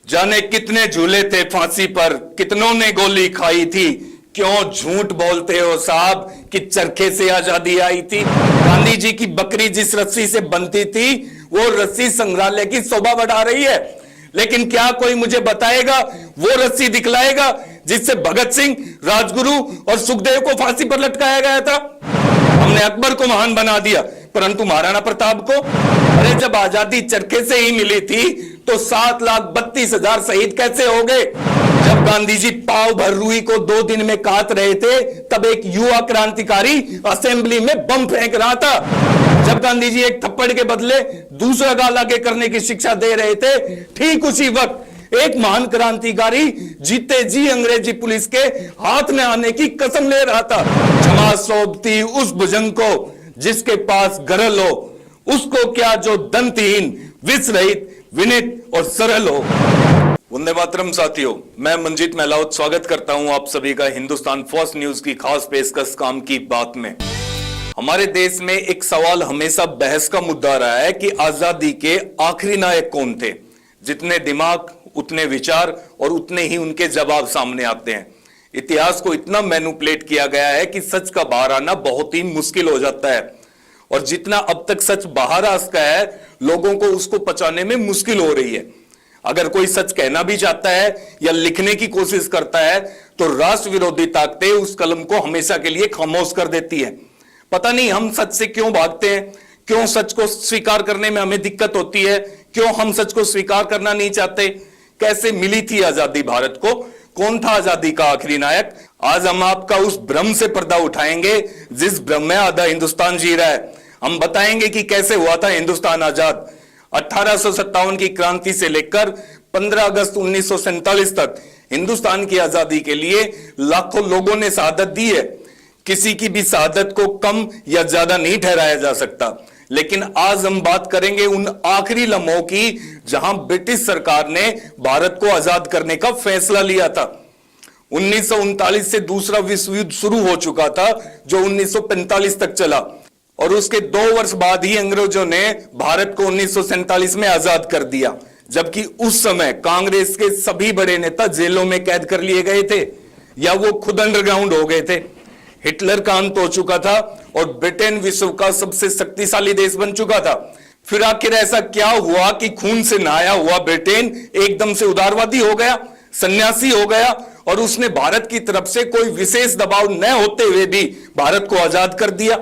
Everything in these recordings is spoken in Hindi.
जाने कितने झूले थे फांसी पर, कितनों ने गोली खाई थी। क्यों झूठ बोलते हो साहब कि चरखे से आजादी आई थी। गांधी जी की बकरी जिस रस्सी से बनती थी वो रस्सी संग्रहालय की शोभा बढ़ा रही है, लेकिन क्या कोई मुझे बताएगा, वो रस्सी दिखलाएगा जिससे भगत सिंह, राजगुरु और सुखदेव को फांसी पर लटकाया गया था। हमने अकबर को महान बना दिया, परंतु महाराणा प्रताप को, अरे जब आजादी चरखे से ही मिली थी तो 7,32,000 शहीद कैसे हो गए। जब गांधी जी पाव भर रुई को 2 दिन में काट रहे थे, तब एक युवा क्रांतिकारी असेंबली में बम फेंक रहा था। जब गांधी जी एक थप्पड़ के बदले दूसरा गाल आगे करने की शिक्षा दे रहे थे, ठीक उसी वक्त एक महान क्रांतिकारी जीते जी अंग्रेजी पुलिस के हाथ में आने की कसम ले रहा था। क्षमा सौंपती उस भुजंग को जिसके पास गरल हो, उसको क्या जो दंतहीन, विष रहित, विनीत और सरल हो। वंदे मातरम साथियों, मैं मंजीत महलावत स्वागत करता हूं आप सभी का हिंदुस्तान फर्स्ट न्यूज की खास पेशकश काम की बात में। हमारे देश में एक सवाल हमेशा बहस का मुद्दा रहा है कि आजादी के आखिरी नायक कौन थे। जितने दिमाग उतने विचार और उतने ही उनके जवाब सामने आते हैं। इतिहास को इतना मैनिपुलेट किया गया है कि सच का बाहर आना बहुत ही मुश्किल हो जाता है, और जितना अब तक सच बाहर आ सका है, लोगों को उसको पचाने में मुश्किल हो रही है। अगर कोई सच कहना भी चाहता है या लिखने की कोशिश करता है तो राष्ट्र विरोधी ताकतें उस कलम को हमेशा के लिए खामोश कर देती है। पता नहीं हम सच से क्यों भागते हैं, क्यों सच को स्वीकार करने में हमें दिक्कत होती है, क्यों हम सच को स्वीकार करना नहीं चाहते। कैसे मिली थी आजादी भारत को, कौन था आजादी का आखिरी नायक। आज हम आपका उस भ्रम से पर्दा उठाएंगे जिस भ्रम में आधा हिंदुस्तान जी रहा है। हम बताएंगे कि कैसे हुआ था हिंदुस्तान आजाद। 1857 की क्रांति से लेकर 15 अगस्त 1947 तक हिंदुस्तान की आजादी के लिए लाखों लोगों ने शहादत दी है। किसी की भी शहादत को कम या ज्यादा नहीं ठहराया जा सकता, लेकिन आज हम बात करेंगे उन आखिरी लम्हों की जहां ब्रिटिश सरकार ने भारत को आजाद करने का फैसला लिया था। 1939 से दूसरा विश्व युद्ध शुरू हो चुका था जो 1945 तक चला, और उसके 2 वर्ष बाद ही अंग्रेजों ने भारत को 1947 में आजाद कर दिया। जबकि उस समय कांग्रेस के सभी बड़े नेता जेलों में कैद कर लिए गए थे या वो खुद अंडरग्राउंड हो गए थे। हिटलर का अंत हो चुका था और ब्रिटेन विश्व का सबसे शक्तिशाली देश बन चुका था। फिर आखिर ऐसा क्या हुआ कि खून से नहाया हुआ ब्रिटेन एकदम से उदारवादी हो गया, सन्यासी हो गया, और उसने भारत की तरफ से कोई विशेष दबाव न होते हुए भी भारत को आजाद कर दिया।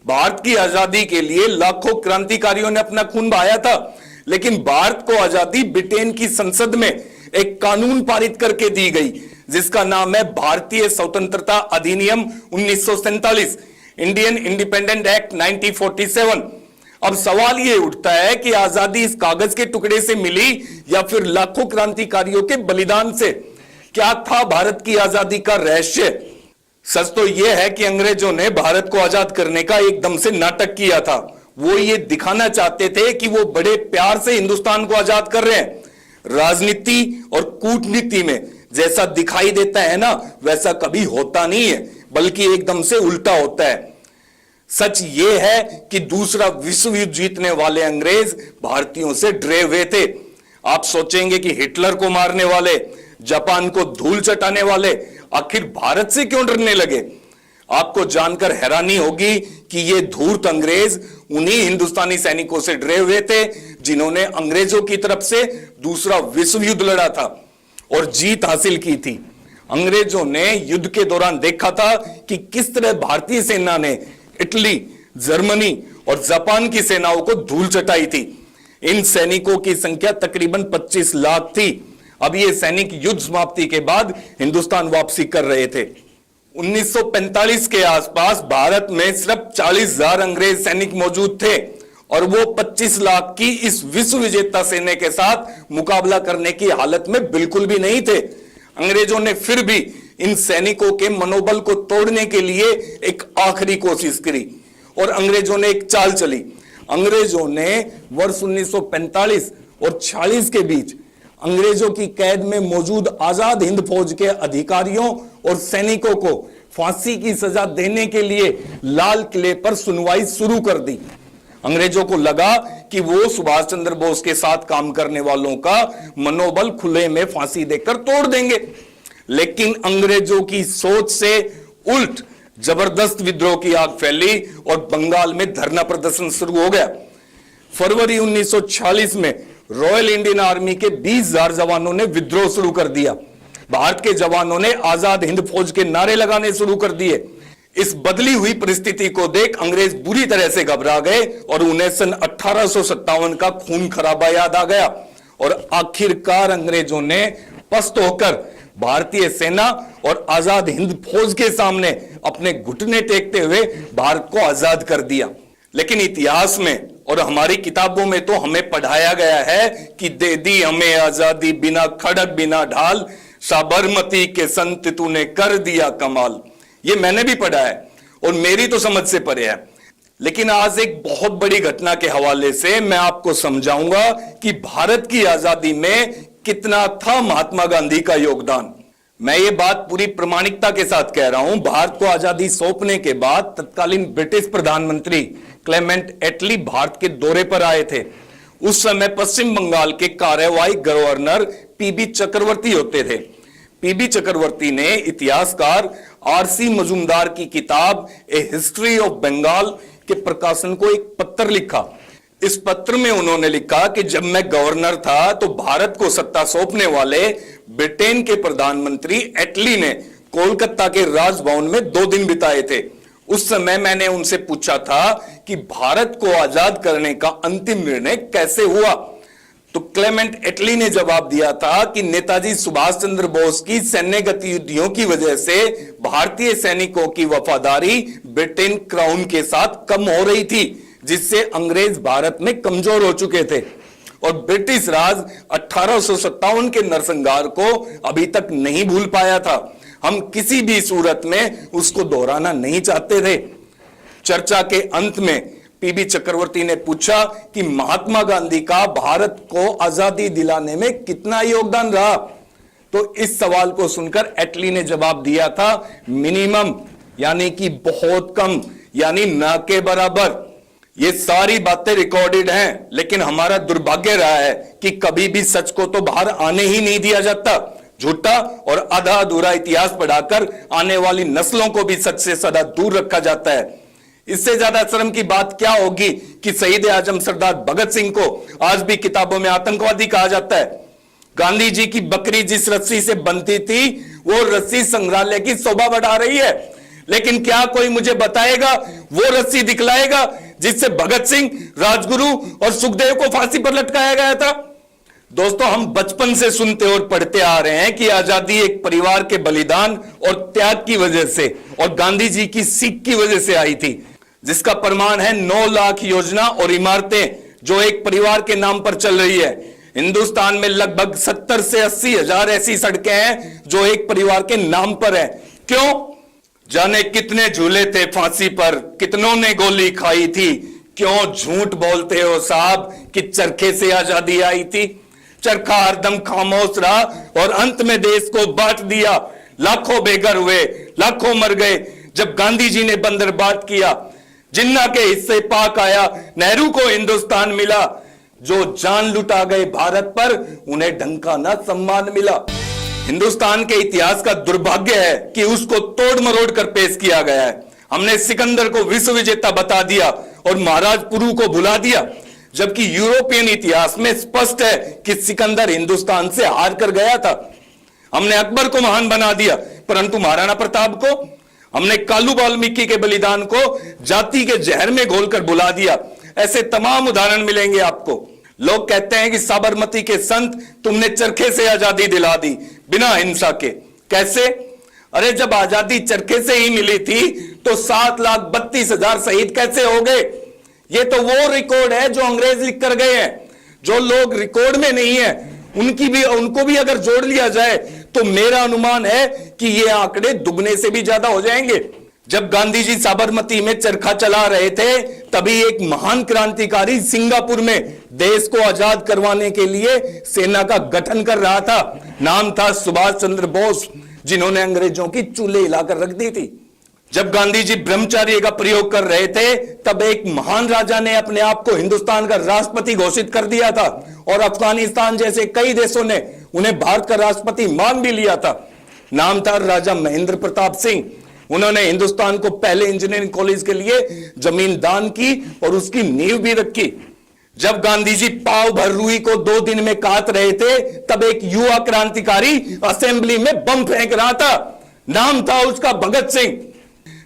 भारत की आजादी के लिए लाखों क्रांतिकारियों ने अपना खून बहाया था, लेकिन भारत को आजादी ब्रिटेन की संसद में एक कानून पारित करके दी गई जिसका नाम है भारतीय स्वतंत्रता अधिनियम 1947, इंडियन इंडिपेंडेंट एक्ट 1947। अब सवाल यह उठता है कि आजादी इस कागज के टुकड़े से मिली या फिर लाखों क्रांतिकारियों के बलिदान से। क्या था भारत की आजादी का रहस्य। सच तो यह है कि अंग्रेजों ने भारत को आजाद करने का एकदम से नाटक किया था। वो ये दिखाना चाहते थे कि वो बड़े प्यार से हिंदुस्तान को आजाद कर रहे हैं। राजनीति और कूटनीति में जैसा दिखाई देता है ना, वैसा कभी होता नहीं है, बल्कि एकदम से उल्टा होता है। सच ये है कि दूसरा विश्व युद्ध जीतने वाले अंग्रेज भारतीयों से डरे हुए थे। आप सोचेंगे कि हिटलर को मारने वाले, जापान को धूल चटाने वाले आखिर भारत से क्यों डरने लगे। आपको जानकर हैरानी होगी कि ये धूर्त अंग्रेज उन्हीं हिंदुस्तानी सैनिकों से डरे हुए थे जिन्होंने अंग्रेजों की तरफ से दूसरा विश्व युद्ध लड़ा था और जीत हासिल की थी। अंग्रेजों ने युद्ध के दौरान देखा था कि किस तरह भारतीय सेना ने इटली, जर्मनी और जापान की सेनाओं को धूल चटाई थी। इन सैनिकों की संख्या तकरीबन 25 लाख थी। अब ये सैनिक युद्ध समाप्ति के बाद हिंदुस्तान वापसी कर रहे थे। 1945 के आसपास भारत में सिर्फ 40,000 अंग्रेज सैनिक मौजूद थे, और वो 25 लाख की इस विश्व विजेता सेना के साथ मुकाबला करने की हालत में बिल्कुल भी नहीं थे। अंग्रेजों ने फिर भी इन सैनिकों के मनोबल को तोड़ने के लिए एक आखिरी कोशिश करी, और अंग्रेजों ने एक चाल चली। अंग्रेजों ने वर्ष 1945 और 46 के बीच अंग्रेजों की कैद में मौजूद आजाद हिंद फौज के अधिकारियों और सैनिकों को फांसी की सजा देने के लिए लाल किले पर सुनवाई शुरू कर दी। अंग्रेजों को लगा कि वो सुभाष चंद्र बोस के साथ काम करने वालों का मनोबल खुले में फांसी देकर तोड़ देंगे। लेकिन अंग्रेजों की सोच से उल्ट जबरदस्त विद्रोह की आग फैली और बंगाल में धरना प्रदर्शन शुरू हो गया। फरवरी 1946 में रॉयल इंडियन आर्मी के 20,000 जवानों ने विद्रोह शुरू कर दिया। भारत के जवानों ने आजाद हिंद फौज के नारे लगाने शुरू कर दिए। इस बदली हुई परिस्थिति को देख अंग्रेज बुरी तरह से घबरा गए और उन्हें सन 1857 का खून खराबा याद आ गया और आखिरकार अंग्रेजों ने पस्त होकर भारतीय सेना और आजाद हिंद फौज के सामने अपने घुटने टेकते हुए भारत को आजाद कर दिया। लेकिन इतिहास में और हमारी किताबों में तो हमें पढ़ाया गया है कि दे दी हमें आजादी बिना खड़क बिना ढाल, साबरमती के संत तूने कर दिया कमाल। ये मैंने भी पढ़ा है और मेरी तो समझ से परे है। लेकिन आज एक बहुत बड़ी घटना के हवाले से मैं आपको समझाऊंगा कि भारत की आजादी में कितना था महात्मा गांधी का योगदान। मैं ये बात पूरी प्रामाणिकता के साथ कह रहा हूं। भारत को आजादी सौंपने के बाद तत्कालीन ब्रिटिश प्रधानमंत्री क्लेमेंट एटली भारत के दौरे पर आए थे। उस समय पश्चिम बंगाल के कार्यवाही गवर्नर पीबी चक्रवर्ती होते थे। पीबी चक्रवर्ती ने इतिहासकार आरसी मजूमदार की किताब ए हिस्ट्री ऑफ बंगाल के प्रकाशन को एक पत्र लिखा। इस पत्र में उन्होंने लिखा कि जब मैं गवर्नर था तो भारत को सत्ता सौंपने वाले ब्रिटेन के प्रधानमंत्री एटली ने कोलकाता के राजभवन में 2 दिन बिताए थे। उस समय मैंने उनसे पूछा था कि भारत को आजाद करने का अंतिम निर्णय कैसे हुआ। तो क्लेमेंट एटली ने जवाब दिया था कि नेताजी सुभाष चंद्र बोस की सैन्य गतिविधियों की वजह से भारतीय सैनिकों की वफादारी ब्रिटेन क्राउन के साथ कम हो रही थी, जिससे अंग्रेज भारत में कमजोर हो चुके थे और ब्रिटिश राज 1857 के नरसंहार को अभी तक नहीं भूल पाया था। हम किसी भी सूरत में उसको दोहराना नहीं चाहते थे। चर्चा के अंत में पीबी चक्रवर्ती ने पूछा कि महात्मा गांधी का भारत को आजादी दिलाने में कितना योगदान रहा। तो इस सवाल को सुनकर एटली ने जवाब दिया था मिनिमम, यानी कि बहुत कम, यानी ना के बराबर। ये सारी बातें रिकॉर्डेड हैं, लेकिन हमारा दुर्भाग्य रहा है कि कभी भी सच को तो बाहर आने ही नहीं दिया जाता। झूठा और आधा अधूरा इतिहास पढ़ाकर आने वाली नस्लों को भी सच से सदा दूर रखा जाता है। इससे ज्यादा शर्म की बात क्या होगी कि शहीद आजम सरदार भगत सिंह को आज भी किताबों में आतंकवादी कहा जाता है। गांधी जी की बकरी जिस रस्सी से बंधी थी वो रस्सी संग्रहालय की शोभा बढ़ा रही है, लेकिन क्या कोई मुझे बताएगा, वो रस्सी दिखलाएगा जिससे भगत सिंह, राजगुरु और सुखदेव को फांसी पर लटकाया गया था। दोस्तों, हम बचपन से सुनते और पढ़ते आ रहे हैं कि आजादी एक परिवार के बलिदान और त्याग की वजह से और गांधी जी की सीख की वजह से आई थी, जिसका प्रमाण है 9 लाख योजना और इमारतें जो एक परिवार के नाम पर चल रही है। हिंदुस्तान में लगभग 70 से 80 हजार ऐसी सड़कें हैं जो एक परिवार के नाम पर है। क्यों? जाने कितने झूले थे फांसी पर, कितनों ने गोली खाई थी। क्यों झूठ बोलते हो साहब कि चरखे से आजादी आई थी? चरखा हरदम खामोश रहा और अंत में देश को बांट दिया। लाखों बेघर हुए, लाखों मर गए जब गांधी जी ने बंदरबाट किया। जिन्ना के हिस्से पाक आया, नेहरू को हिंदुस्तान मिला। जो जान लुटा गए भारत पर, उन्हें ढंका ना सम्मान मिला। हिंदुस्तान के इतिहास का दुर्भाग्य है कि उसको तोड़ मरोड़ कर पेश किया गया है। हमने सिकंदर को विश्व विजेता बता दिया और महाराज पुरु को भुला दिया, जबकि यूरोपियन इतिहास में स्पष्ट है कि सिकंदर हिंदुस्तान से हार कर गया था। हमने अकबर को महान बना दिया, परंतु महाराणा प्रताप को, हमने कालू वाल्मीकि के बलिदान को जाति के जहर में घोलकर भुला दिया। ऐसे तमाम उदाहरण मिलेंगे आपको। लोग कहते हैं कि साबरमती के संत तुमने चरखे से आजादी दिला दी बिना हिंसा के। कैसे? अरे जब आजादी चरखे से ही मिली थी तो 7,32,000 शहीद कैसे हो गए? ये तो वो रिकॉर्ड है जो अंग्रेज लिख कर गए हैं। जो लोग रिकॉर्ड में नहीं है उनको भी अगर जोड़ लिया जाए तो मेरा अनुमान है कि ये आंकड़े दुगने से भी ज्यादा हो जाएंगे। जब गांधी जी साबरमती में चरखा चला रहे थे तभी एक महान क्रांतिकारी सिंगापुर में देश को आजाद करवाने के लिए सेना का गठन कर रहा था। नाम था सुभाष चंद्र बोस, जिन्होंने अंग्रेजों की चूल्हे हिलाकर रख दी थी। जब गांधी जी ब्रह्मचर्य का प्रयोग कर रहे थे तब एक महान राजा ने अपने आप को हिंदुस्तान का राष्ट्रपति घोषित कर दिया था और अफगानिस्तान जैसे कई देशों ने उन्हें भारत का राष्ट्रपति मान भी लिया था। नाम था राजा महेंद्र प्रताप सिंह। उन्होंने हिंदुस्तान को पहले इंजीनियरिंग कॉलेज के लिए जमीन दान की और उसकी नींव भी रखी। जब गांधी जी पाव भर रुई को 2 दिन में काट रहे थे तब एक युवा क्रांतिकारी असेंबली में बम फेंक रहा था। नाम था उसका भगत सिंह।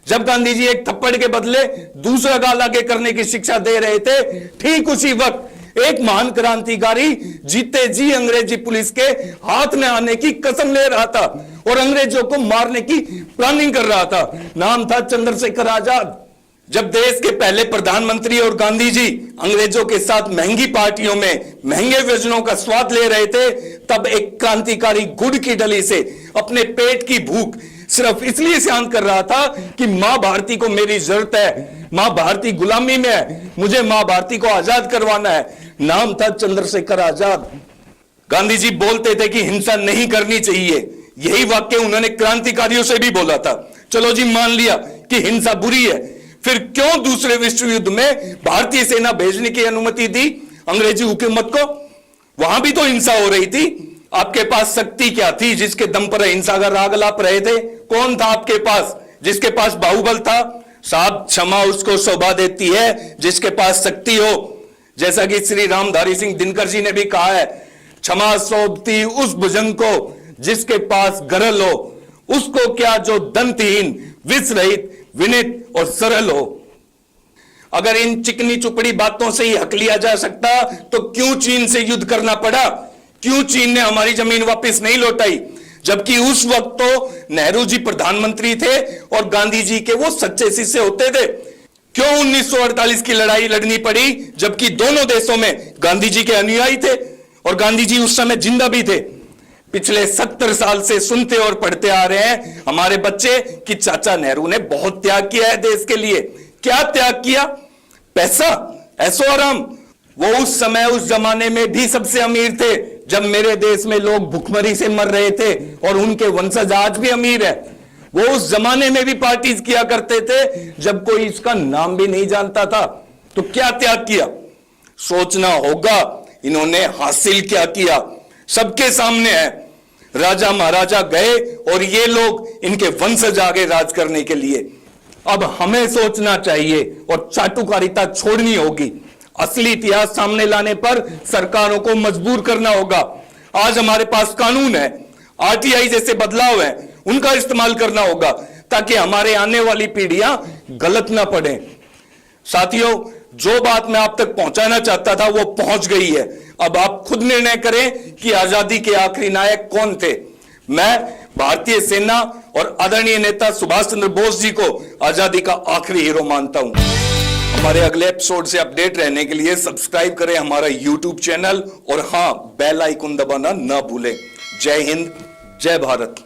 जब गांधी जी एक थप्पड़ के बदले दूसरा गाल आगे करने की शिक्षा दे रहे थे, ठीक उसी वक्त एक महान क्रांतिकारी जीते जी अंग्रेजी पुलिस के हाथ में आने की कसम ले रहा था और अंग्रेजों को मारने की प्लानिंग कर रहा था। नाम था चंद्रशेखर आजाद। जब देश के पहले प्रधानमंत्री और गांधी जी अंग्रेजों के साथ महंगी पार्टियों में महंगे व्यंजनों का स्वाद ले रहे थे, तब एक क्रांतिकारी गुड़ की डली से अपने पेट की भूख सिर्फ इसलिए शांत कर रहा था कि मां भारती को मेरी जरूरत है, मां भारती गुलामी में है, मुझे मां भारती को आजाद करवाना है। नाम था चंद्रशेखर आजाद। गांधी जी बोलते थे कि हिंसा नहीं करनी चाहिए। यही वाक्य उन्होंने क्रांतिकारियों से भी बोला था। चलो जी, मान लिया कि हिंसा बुरी है, फिर क्यों दूसरे विश्व युद्ध में भारतीय सेना भेजने की अनुमति दी अंग्रेजी हुकूमत को? वहां भी तो हिंसा हो रही थी। आपके पास शक्ति क्या थी जिसके दम पर हिंसा का राग लाप रहे थे? कौन था आपके पास जिसके पास बाहुबल था? साहब, क्षमा उसको शोभा देती है जिसके पास शक्ति हो। जैसा कि श्री रामधारी सिंह दिनकर जी ने भी कहा है, क्षमा शोभती उस भुजंग को जिसके पास गरल हो, उसको क्या जो दंतहीन, विष रहित, विनित और सरल हो। अगर इन चिकनी चुपड़ी बातों से ही हक लिया जा सकता तो क्यों चीन से युद्ध करना पड़ा? क्यों चीन ने हमारी जमीन वापस नहीं लौटाई? जबकि उस वक्त तो नेहरू जी प्रधानमंत्री थे और गांधी जी के वो सच्चे शिष्य होते थे। क्यों 1948 की लड़ाई लड़नी पड़ी जबकि दोनों देशों में गांधी जी के अनुयायी थे और गांधी जी उस समय जिंदा भी थे? पिछले 70 साल से सुनते और पढ़ते आ रहे हैं हमारे बच्चे कि चाचा नेहरू ने बहुत त्याग किया है देश के लिए। क्या त्याग किया? पैसा, ऐशो आराम। वो उस समय उस जमाने में भी सबसे अमीर थे जब मेरे देश में लोग भुखमरी से मर रहे थे और उनके वंशज आज भी अमीर है। वो उस जमाने में भी पार्टीज किया करते थे जब कोई इसका नाम भी नहीं जानता था। तो क्या त्याग किया? सोचना होगा इन्होंने हासिल क्या किया। सबके सामने है। राजा महाराजा गए और ये लोग इनके वंशज आगे राज करने के लिए। अब हमें सोचना चाहिए और चाटुकारिता छोड़नी होगी। असली इतिहास सामने लाने पर सरकारों को मजबूर करना होगा। आज हमारे पास कानून है, आरटीआई जैसे बदलाव है, उनका इस्तेमाल करना होगा ताकि हमारे आने वाली पीढ़ियां गलत ना पड़े। साथियों, जो बात मैं आप तक पहुंचाना चाहता था वो पहुंच गई है। अब आप खुद निर्णय करें कि आजादी के आखिरी नायक कौन थे। मैं भारतीय सेना और आदरणीय नेता सुभाष चंद्र बोस जी को आजादी का आखिरी हीरो मानता हूं। हमारे अगले एपिसोड से अपडेट रहने के लिए सब्सक्राइब करें हमारा यूट्यूब चैनल और हां, बेल आइकन दबाना ना भूलें। जय हिंद, जय भारत।